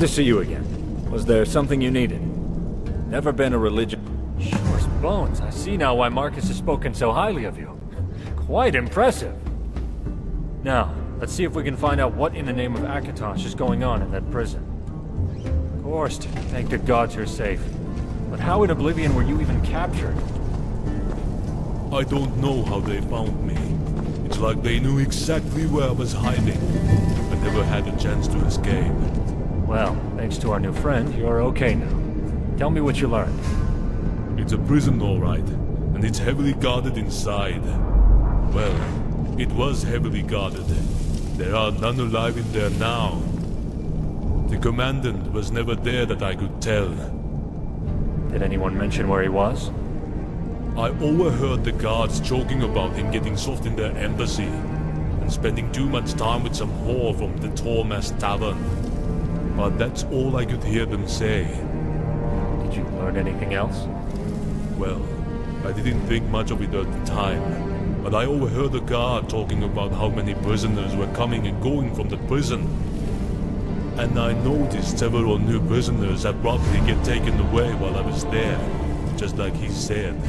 to see you again. Was there something you needed? Never been a religion... Shore's bones. I see now why Marcus has spoken so highly of you. Quite impressive. Now, let's see if we can find out what in the name of Akatosh is going on in that prison. Of course, thank the gods you're safe. But how in Oblivion were you even captured? I don't know how they found me. It's like they knew exactly where I was hiding. I never had a chance to escape. Well, thanks to our new friend, you're okay now. Tell me what you learned. It's a prison, all right, and it's heavily guarded inside. Well, it was heavily guarded. There are none alive in there now. The commandant was never there that I could tell. Did anyone mention where he was? I overheard the guards joking about him getting soft in their embassy and spending too much time with some whore from the Tormas Tavern. But that's all I could hear them say. Did you learn anything else? Well, I didn't think much of it at the time, but I overheard a guard talking about how many prisoners were coming and going from the prison. And I noticed several new prisoners abruptly get taken away while I was there, just like he said.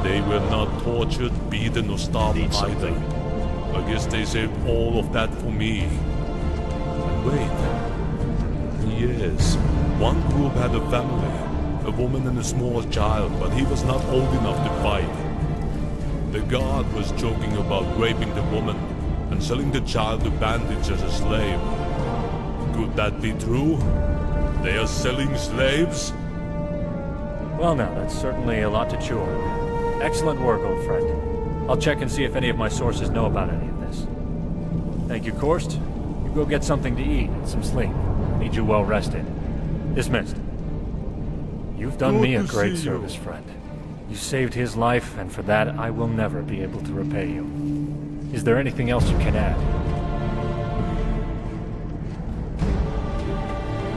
They were not tortured, beaten, or starved either. I guess they saved all of that for me. And wait. Yes, one group had a family. A woman and a small child, but he was not old enough to fight. The guard was joking about raping the woman and selling the child to bandits as a slave. Could that be true? They are selling slaves? Well now, that's certainly a lot to chew on. Excellent work, old friend. I'll check and see if any of my sources know about any of this. Thank you, Korst. You go get something to eat and some sleep. I need you well rested. Dismissed. You've done me a great service, friend. You saved his life, and for that I will never be able to repay you. Is there anything else you can add?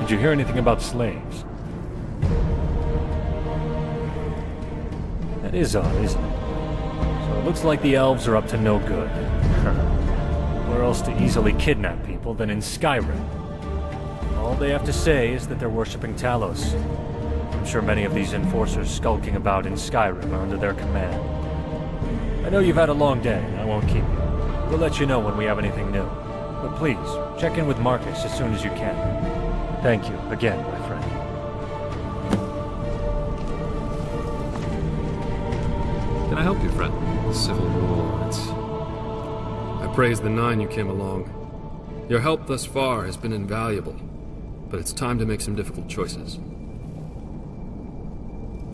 Did you hear anything about slaves? That is odd, isn't it? So it looks like the elves are up to no good. Where else to easily kidnap people than in Skyrim? All they have to say is that they're worshipping Talos. I'm sure many of these enforcers skulking about in Skyrim are under their command. I know you've had a long day, and I won't keep you. We'll let you know when we have anything new. But please, check in with Marcus as soon as you can. Thank you again, my friend. Can I help you, friend? The Civil War, I praise the Nine you came along. Your help thus far has been invaluable, but it's time to make some difficult choices.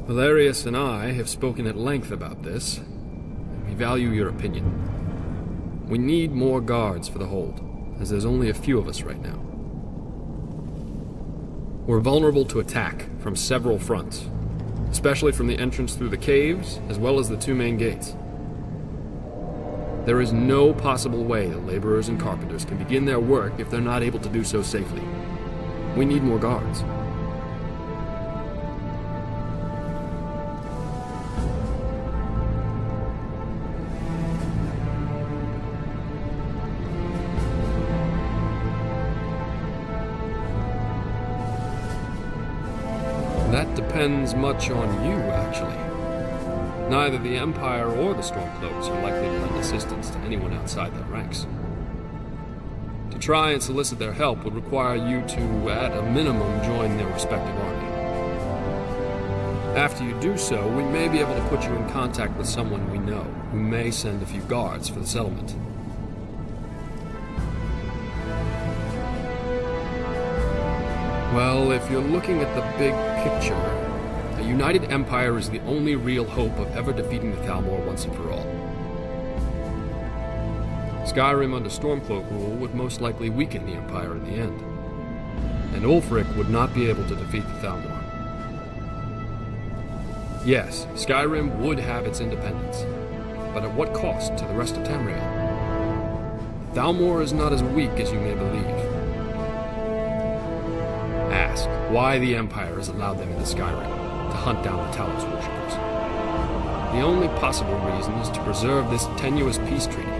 Valerius and I have spoken at length about this, and we value your opinion. We need more guards for the hold, as there's only a few of us right now. We're vulnerable to attack from several fronts, especially from the entrance through the caves, as well as the two main gates. There is no possible way that laborers and carpenters can begin their work if they're not able to do so safely. We need more guards. That depends much on you, actually. Neither the Empire or the Stormcloaks are likely to lend assistance to anyone outside their ranks. To try and solicit their help would require you to, at a minimum, join their respective army. After you do so, we may be able to put you in contact with someone we know, who may send a few guards for the settlement. Well, if you're looking at the big picture, a united empire is the only real hope of ever defeating the Thalmor once and for all. Skyrim under Stormcloak rule would most likely weaken the empire in the end, and Ulfric would not be able to defeat the Thalmor. Yes, Skyrim would have its independence, but at what cost to the rest of Tamriel? Thalmor is not as weak as you may believe. Ask why the Empire has allowed them into Skyrim to hunt down the Talos worshippers. The only possible reason is to preserve this tenuous peace treaty.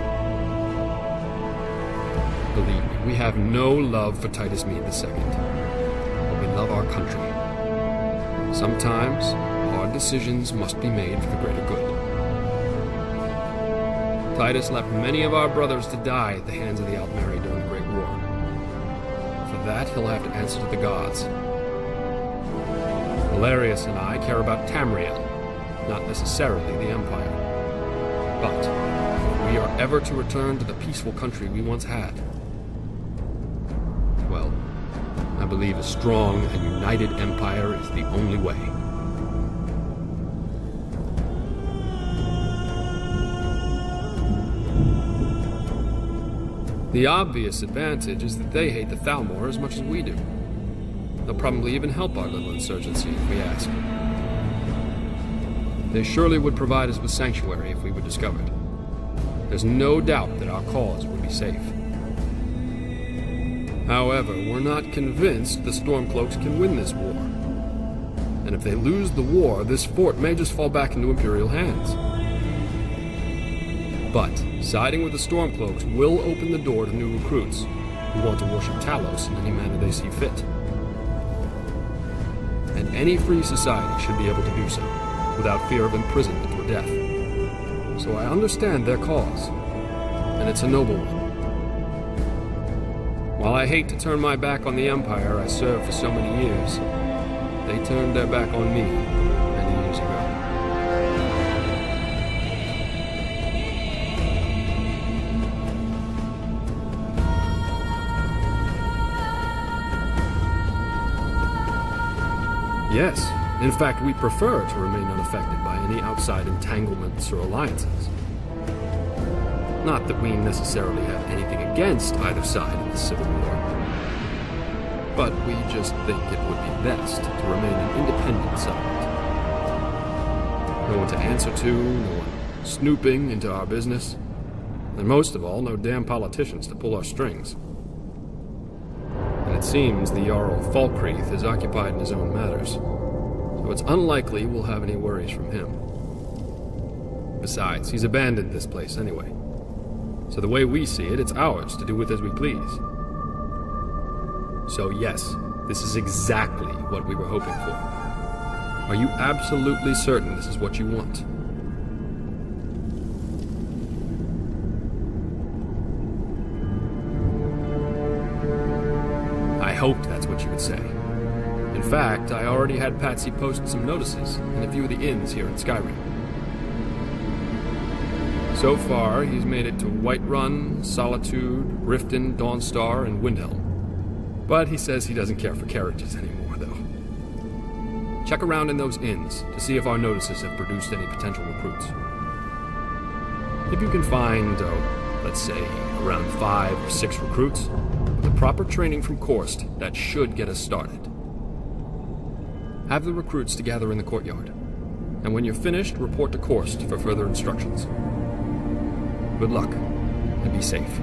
Believe me, we have no love for Titus Meade II, but we love our country. Sometimes, hard decisions must be made for the greater good. Titus left many of our brothers to die at the hands of the Altmeri during the Great War. For that, he'll have to answer to the gods. Valerius and I care about Tamriel, not necessarily the Empire. But if we are ever to return to the peaceful country we once had, well, I believe a strong and united empire is the only way. The obvious advantage is that they hate the Thalmor as much as we do. They'll probably even help our little insurgency if we ask. They surely would provide us with sanctuary if we were discovered. There's no doubt that our cause would be safe. However, we're not convinced the Stormcloaks can win this war. And if they lose the war, this fort may just fall back into Imperial hands. But siding with the Stormcloaks will open the door to new recruits who want to worship Talos in any manner they see fit. And any free society should be able to do so, without fear of imprisonment or death. So I understand their cause, and it's a noble one. While I hate to turn my back on the Empire I served for so many years, they turned their back on me many years ago. Yes, in fact, we prefer to remain unaffected by any outside entanglements or alliances. Not that we necessarily have anything against either side of the Civil War, but we just think it would be best to remain an independent side. No one to answer to, no one snooping into our business, and most of all, no damn politicians to pull our strings. And it seems the Jarl Falkreath is occupied in his own matters, so it's unlikely we'll have any worries from him. Besides, he's abandoned this place anyway. So the way we see it, it's ours to do with as we please. So yes, this is exactly what we were hoping for. Are you absolutely certain this is what you want? I hoped that's what you would say. In fact, I already had Patsy post some notices in a few of the inns here in Skyrim. So far, he's made it to Whiterun, Solitude, Riften, Dawnstar, and Windhelm. But he says he doesn't care for carriages anymore, though. Check around in those inns to see if our notices have produced any potential recruits. If you can find, let's say, around 5 or 6 recruits, with the proper training from Korst, that should get us started. Have the recruits to gather in the courtyard, and when you're finished, report to Korst for further instructions. Good luck, and be safe.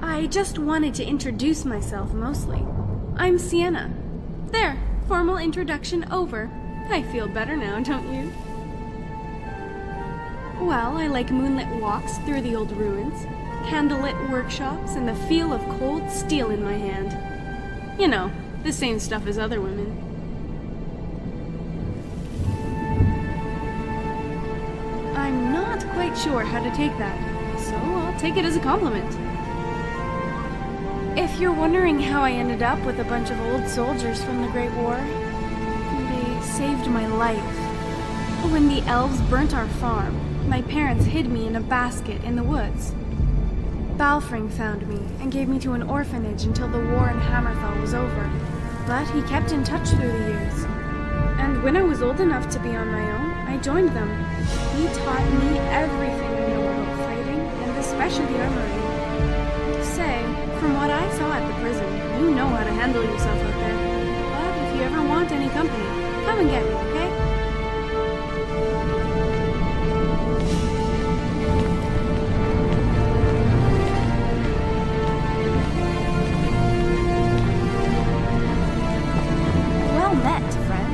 I just wanted to introduce myself mostly. I'm Sienna. There, formal introduction over. I feel better now, don't you? Well, I like moonlit walks through the old ruins, candlelit workshops, and the feel of cold steel in my hand. You know, the same stuff as other women. I'm not quite sure how to take that, so I'll take it as a compliment. If you're wondering how I ended up with a bunch of old soldiers from the Great War, they saved my life. When the elves burnt our farm, my parents hid me in a basket in the woods. Balfring found me and gave me to an orphanage until the war in Hammerfell was over, but he kept in touch through the years. And when I was old enough to be on my own, I joined them. He taught me everything I know about fighting, and especially especially the armory. Say, from what I saw at the prison, you know how to handle yourself out there. But if you ever want any company, come and get me, okay? Well met, friend.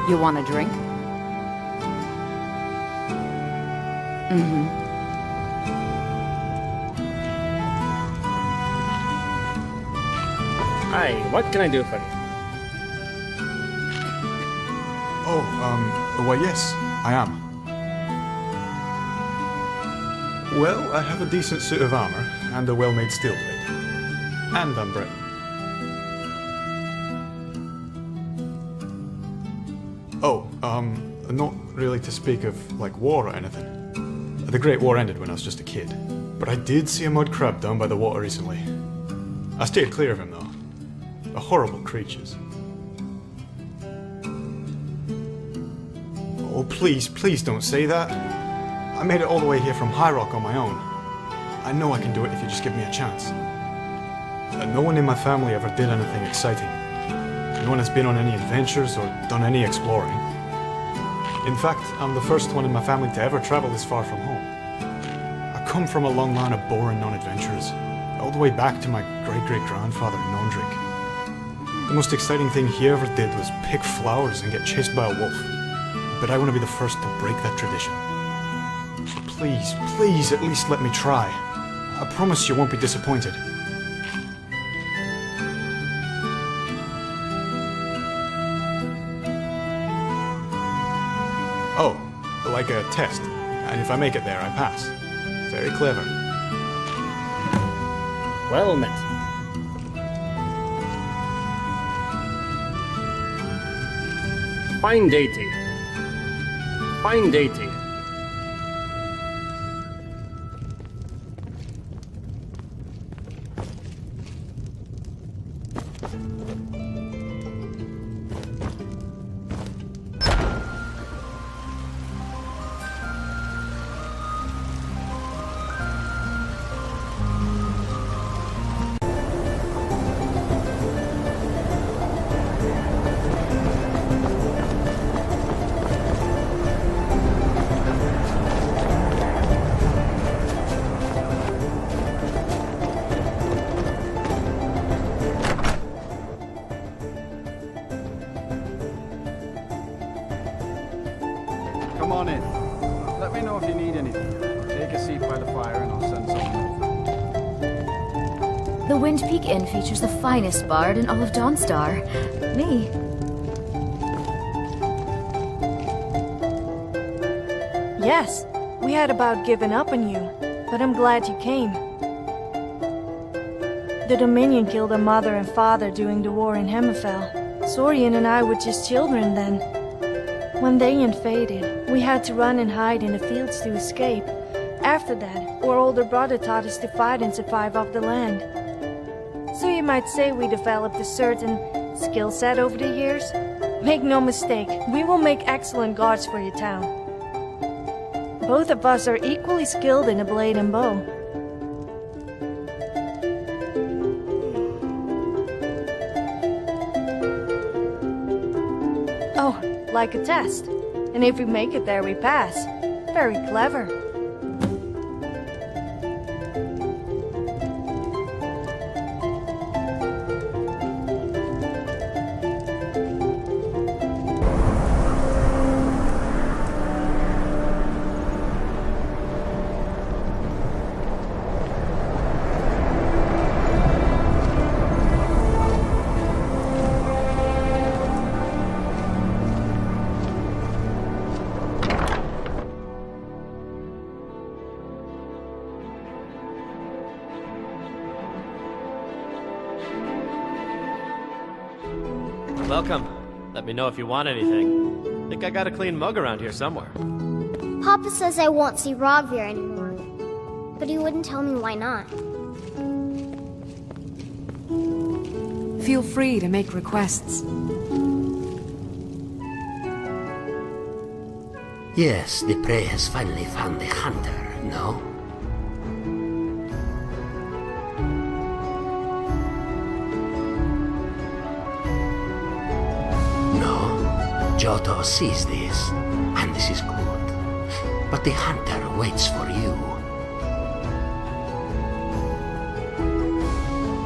You want a drink? Mm-hmm. Hi, what can I do for you? Why yes, I am. Well, I have a decent suit of armor and a well-made steel blade. And I'm Brett. Not really to speak of, like, war or anything. The Great War ended when I was just a kid. But I did see a mud crab down by the water recently. I stayed clear of him, though. They're horrible creatures. Oh, please, please don't say that. I made it all the way here from High Rock on my own. I know I can do it if you just give me a chance. No one in my family ever did anything exciting. No one has been on any adventures or done any exploring. In fact, I'm the first one in my family to ever travel this far from home. I come from a long line of boring non-adventurers, all the way back to my great-great-grandfather, Nondrik. The most exciting thing he ever did was pick flowers and get chased by a wolf. But I want to be the first to break that tradition. Please, please, at least let me try. I promise you won't be disappointed. Oh, like a test. And if I make it there, I pass. Very clever. Well met. Fine day to you. Fine day to you. Come on in. Let me know if you need anything. Take a seat by the fire and I'll send someone over. The Wind Peak Inn features the finest bard in all of Dawnstar. Me. Yes, we had about given up on you, but I'm glad you came. The Dominion killed our mother and father during the war in Hammerfell. Sorian and I were just children then. When they invaded, we had to run and hide in the fields to escape. After that, our older brother taught us to fight and survive off the land. So you might say we developed a certain skill set over the years. Make no mistake, we will make excellent guards for your town. Both of us are equally skilled in a blade and bow. Oh, like a test. And if we make it there, we pass. Very clever. Welcome. Let me know if you want anything. Think I got a clean mug around here somewhere. Papa says I won't see Rogvir anymore, but he wouldn't tell me why not. Feel free to make requests. Yes, the prey has finally found the hunter, no? No, Giotto sees this, and this is good. But the hunter waits for you.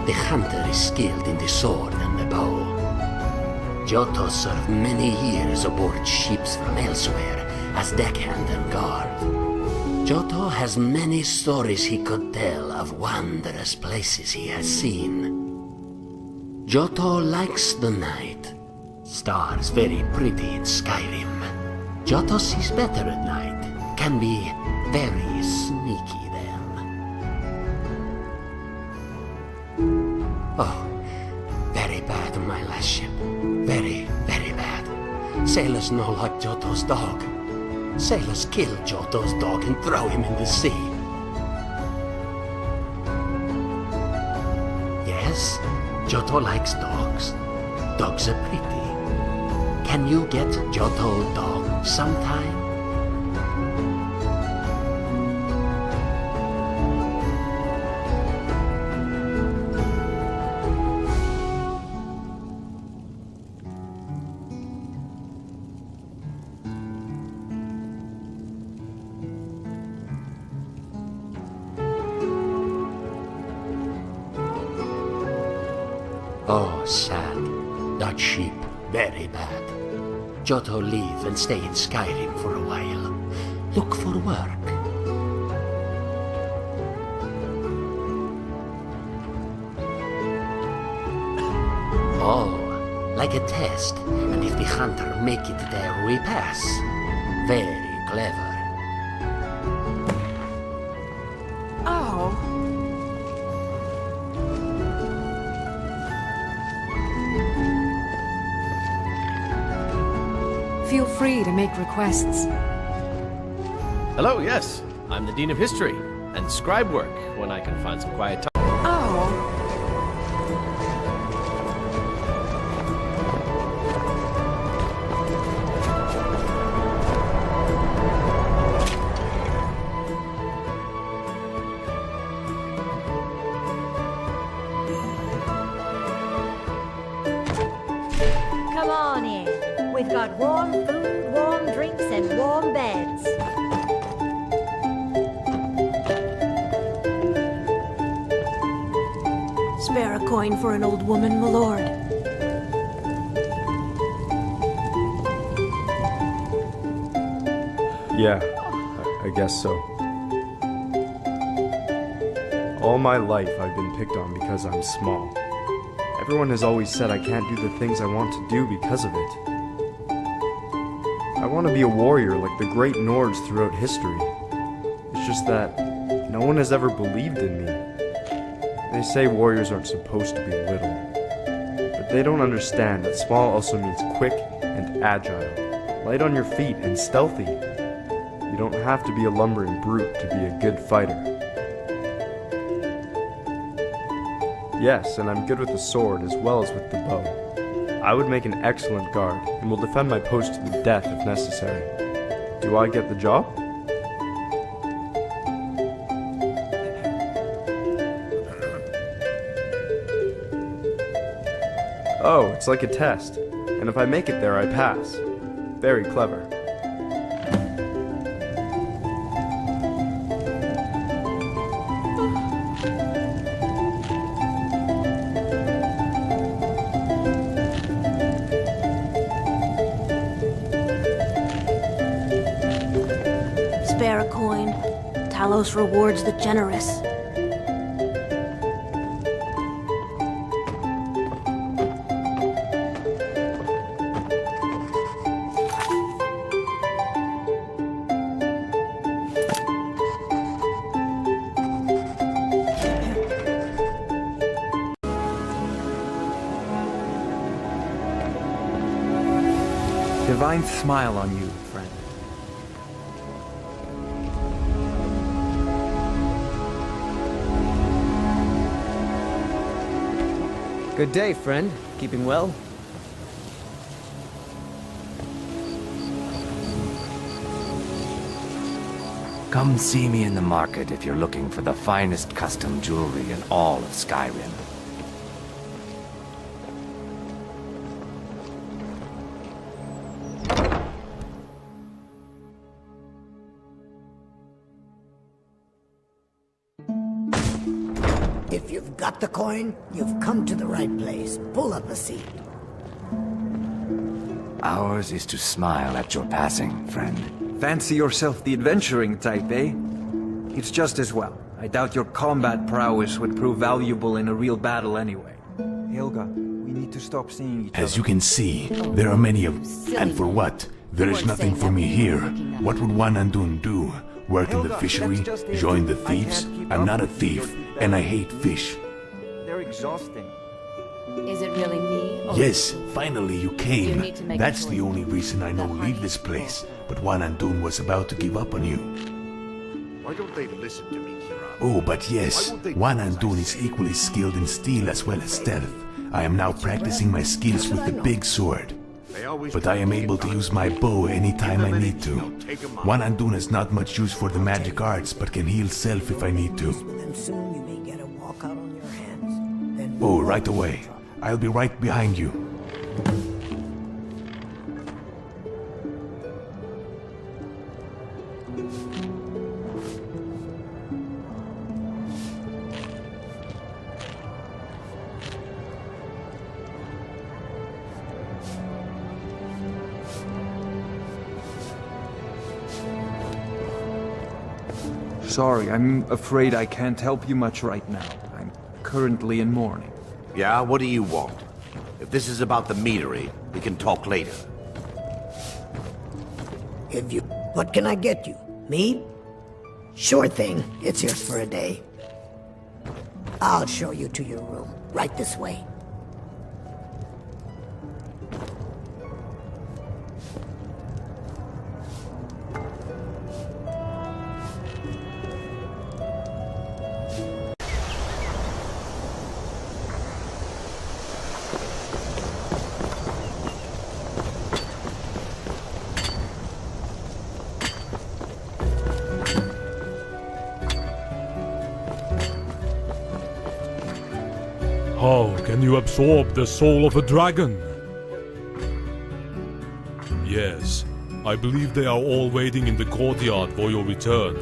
The hunter is skilled in the sword and the bow. Giotto served many years aboard ships from elsewhere as deckhand and guard. Giotto has many stories he could tell of wondrous places he has seen. Giotto likes the night. Stars very pretty in Skyrim. Giotto sees better at night. Can be very sneaky then. Oh, very bad on my last ship. Very, very bad. Sailors know like Giotto's dog. Sailors kill Giotto's dog and throw him in the sea. Yes, Giotto likes dogs. Dogs are pretty. Can you get Giotto a dog sometime? Oh, sad. That ship, very bad. Giotto leave and stay in Skyrim for a while. Look for work. Oh, like a test. And if the hunter make it there, we pass. Very clever. Oh. Feel free to make requests. Hello, yes. I'm the Dean of History, and scribe work when I can find some quiet time. Oh. Come on in. We've got warm food, warm drinks, and warm beds. Spare a coin for an old woman, my lord. Yeah, I guess so. All my life I've been picked on because I'm small. Everyone has always said I can't do the things I want to do because of it. I want to be a warrior like the great Nords throughout history. It's just that no one has ever believed in me. They say warriors aren't supposed to be little, but they don't understand that small also means quick and agile, light on your feet and stealthy. You don't have to be a lumbering brute to be a good fighter. Yes, and I'm good with the sword as well as with the bow. I would make an excellent guard, and will defend my post to the death if necessary. Do I get the job? Oh, it's like a test, and if I make it there, I pass. Very clever. Spare a coin. Talos rewards the generous. divine smile on you, friend. Good day, friend. Keeping well? Come see me in the market if you're looking for the finest custom jewelry in all of Skyrim. If you've got the coin, you've come to the right place. Pull up a seat. Ours is to smile at your passing, friend. Fancy yourself the adventuring type, eh? It's just as well. I doubt your combat prowess would prove valuable in a real battle anyway. Helga, we need to stop seeing each other. As you can see, there are many of... And for what? There is nothing for me here. What would Juan Andun do? Work in the fishery? Join the thieves? I'm not a thief, and I hate fish. They're exhausting. Is it really me? Yes, finally you came. need to make a That's the choice. only reason I know leave this place. But Juan Andun was about to give up on you. Why don't they listen to me, Kira? Oh, but yes, Juan Andun is equally skilled in steel as well as stealth. I am now practicing my skills with the big sword. But I am able to use my bow anytime I need to. Juan Andun has not much use for the magic arts, but can heal self if I need to. Then soon you may get a walkout on your hands. Then Oh, right away. I'll be right behind you. Sorry, I'm afraid I can't help you much right now. I'm currently in mourning. Yeah, what do you want? If this is about the meadery, we can talk later. What can I get you? Meat? Sure thing. It's here for a day. I'll show you to your room. Right this way. How can you absorb the soul of a dragon? Yes, I believe they are all waiting in the courtyard for your return.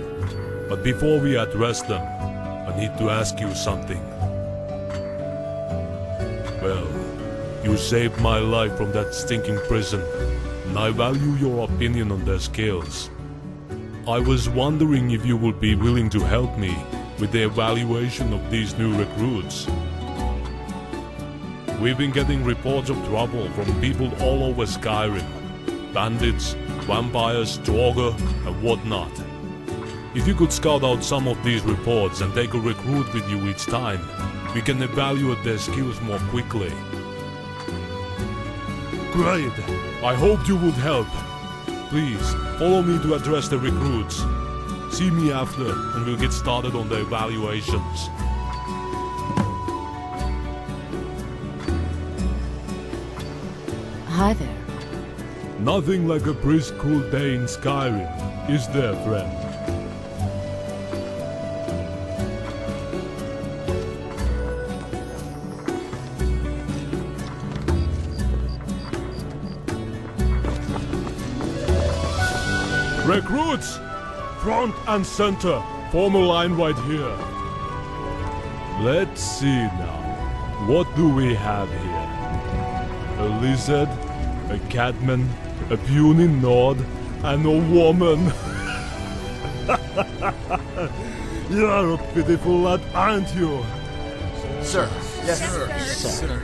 But before we address them, I need to ask you something. Well, you saved my life from that stinking prison, and I value your opinion on their skills. I was wondering if you would be willing to help me with the evaluation of these new recruits. We've been getting reports of trouble from people all over Skyrim. Bandits, vampires, Draugr, and whatnot. If you could scout out some of these reports and take a recruit with you each time, we can evaluate their skills more quickly. Great! I hoped you would help. Please, follow me to address the recruits. See me after, and we'll get started on the evaluations. Hi there. Nothing like a brisk, cool day in Skyrim, is there, friend? Recruits! Front and center, form a line right here. Let's see now. What do we have here? A lizard, a catman, a puny nod, and a woman. You're a pitiful lad, aren't you? Sir. Yes, sir.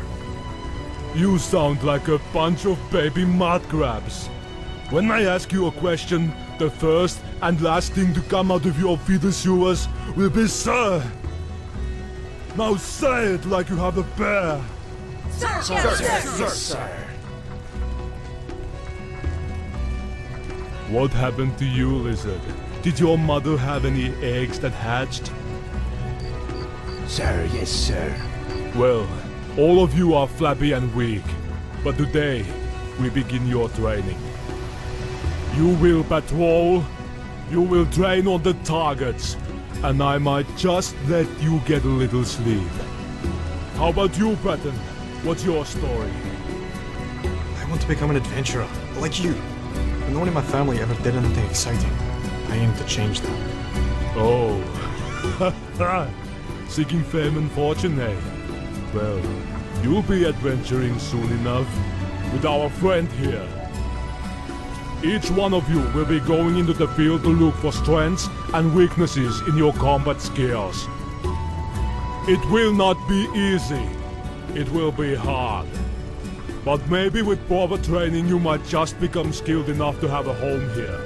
You sound like a bunch of baby mud crabs. When I ask you a question, the first and last thing to come out of your feeder sewers will be sir. Now say it like you have a bear. Sir, sir, sir, sir, sir. What happened to you, Lizard? Did your mother have any eggs that hatched? Sir, yes, sir. Well, all of you are flabby and weak, but today we begin your training. You will patrol, you will train on the targets, and I might just let you get a little sleep. How about you, Breton? What's your story? I want to become an adventurer, like you. But no one in my family ever did anything exciting. I aim to change that. Oh. Seeking fame and fortune, eh? Well, you'll be adventuring soon enough with our friend here. Each one of you will be going into the field to look for strengths and weaknesses in your combat skills. It will not be easy. It will be hard. But maybe with proper training you might just become skilled enough to have a home here.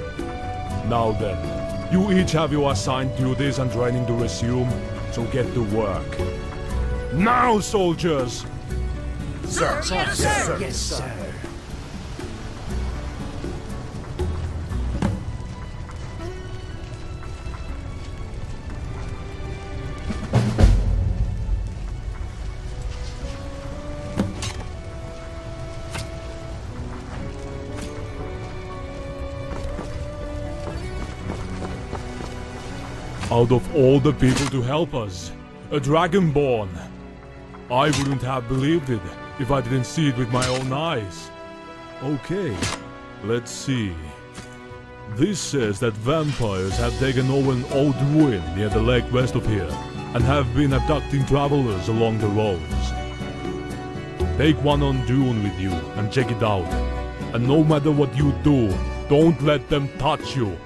Now then, you each have your assigned duties and training to resume, so get to work. Now, soldiers! Sir, yes, sir. Yes, sir. Out of all the people to help us, a Dragonborn. I wouldn't have believed it if I didn't see it with my own eyes. Okay, let's see. This says that vampires have taken over an old ruin near the lake west of here and have been abducting travelers along the roads. Take one on Dune with you and check it out. And no matter what you do, don't let them touch you.